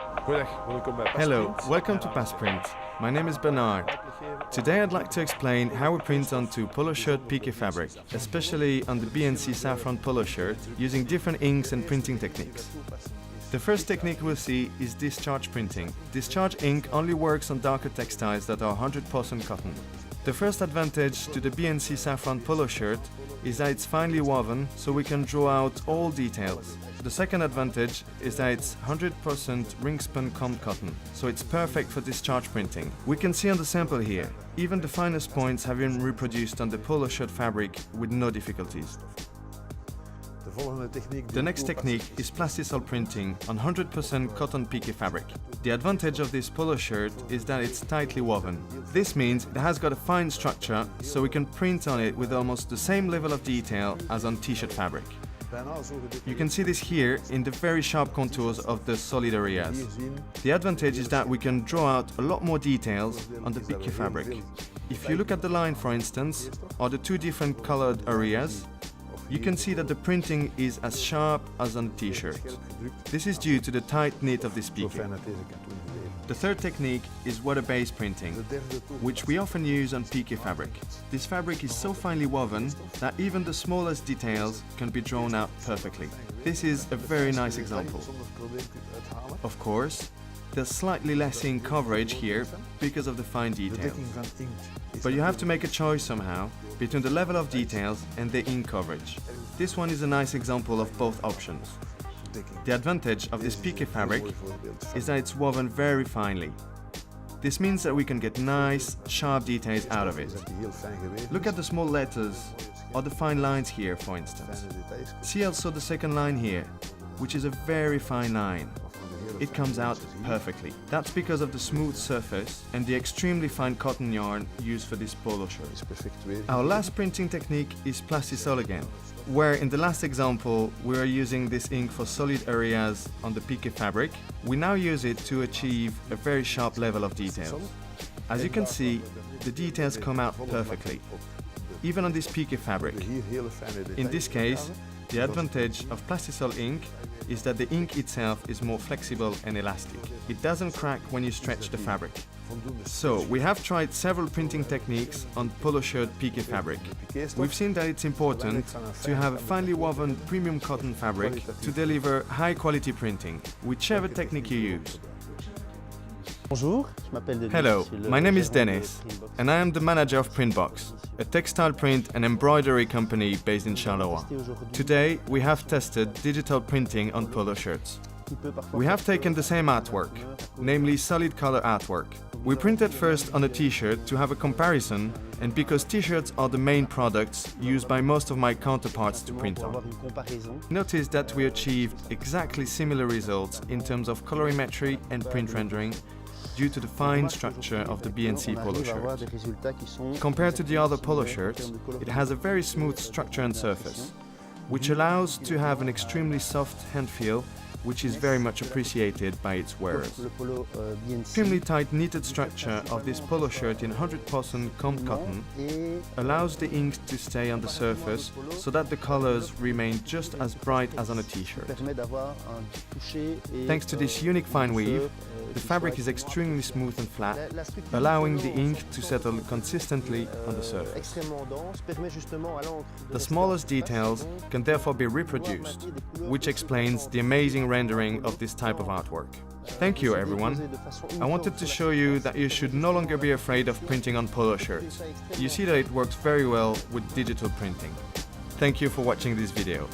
Hello, welcome to Print. My name is Bernard. Today I'd like to explain how we print onto polo shirt piqué fabric, especially on the B&C Safran polo shirt, using different inks and printing techniques. The first technique we'll see is discharge printing. Discharge ink only works on darker textiles that are 100% cotton. The first advantage to the B&C Safran polo shirt is that it's finely woven, so we can draw out all details. The second advantage is that it's 100% ring-spun combed cotton, so it's perfect for discharge printing. We can see on the sample here, even the finest points have been reproduced on the polo shirt fabric with no difficulties. The next technique is Plastisol Printing on 100% cotton piqué fabric. The advantage of this polo shirt is that it's tightly woven. This means it has got a fine structure, so we can print on it with almost the same level of detail as on t-shirt fabric. You can see this here in the very sharp contours of the solid areas. The advantage is that we can draw out a lot more details on the piqué fabric. If you look at the line, for instance, or the two different colored areas, you can see that the printing is as sharp as on a t-shirt. This is due to the tight knit of this piqué. The third technique is water-based printing, which we often use on piqué fabric. This fabric is so finely woven that even the smallest details can be drawn out perfectly. This is a very nice example. Of course, there's slightly less ink coverage here because of the fine details. But you have to make a choice somehow between the level of details and the ink coverage. This one is a nice example of both options. The advantage of this piqué fabric is that it's woven very finely. This means that we can get nice, sharp details out of it. Look at the small letters or the fine lines here, for instance. See also the second line here, which is a very fine line. It comes out perfectly. That's because of the smooth surface and the extremely fine cotton yarn used for this polo shirt. Our last printing technique is Plastisol again, where in the last example we are using this ink for solid areas on the piqué fabric. We now use it to achieve a very sharp level of details. As you can see, the details come out perfectly, even on this piqué fabric. In this case, the advantage of Plastisol ink is that the ink itself is more flexible and elastic. It doesn't crack when you stretch the fabric. So, we have tried several printing techniques on polo shirt piqué fabric. We've seen that it's important to have a finely woven premium cotton fabric to deliver high quality printing, whichever technique you use. Hello, my name is Dennis, and I am the manager of Printbox, a textile print and embroidery company based in Charleroi. Today, we have tested digital printing on polo shirts. We have taken the same artwork, namely solid color artwork. We printed first on a t-shirt to have a comparison, and because t-shirts are the main products used by most of my counterparts to print on. Notice that we achieved exactly similar results in terms of colorimetry and print rendering, due to the fine structure of the B&C polo shirt. Compared to the other polo shirts, it has a very smooth structure and surface, which allows to have an extremely soft hand feel, which is very much appreciated by its wearers. Extremely tight knitted structure of this polo shirt in 100% combed cotton allows the ink to stay on the surface so that the colors remain just as bright as on a t-shirt. Thanks to this unique fine weave, the fabric is extremely smooth and flat, allowing the ink to settle consistently on the surface. The smallest details can therefore be reproduced, which explains the amazing rendering of this type of artwork. Thank you, everyone. I wanted to show you that you should no longer be afraid of printing on polo shirts. You see that it works very well with digital printing. Thank you for watching this video.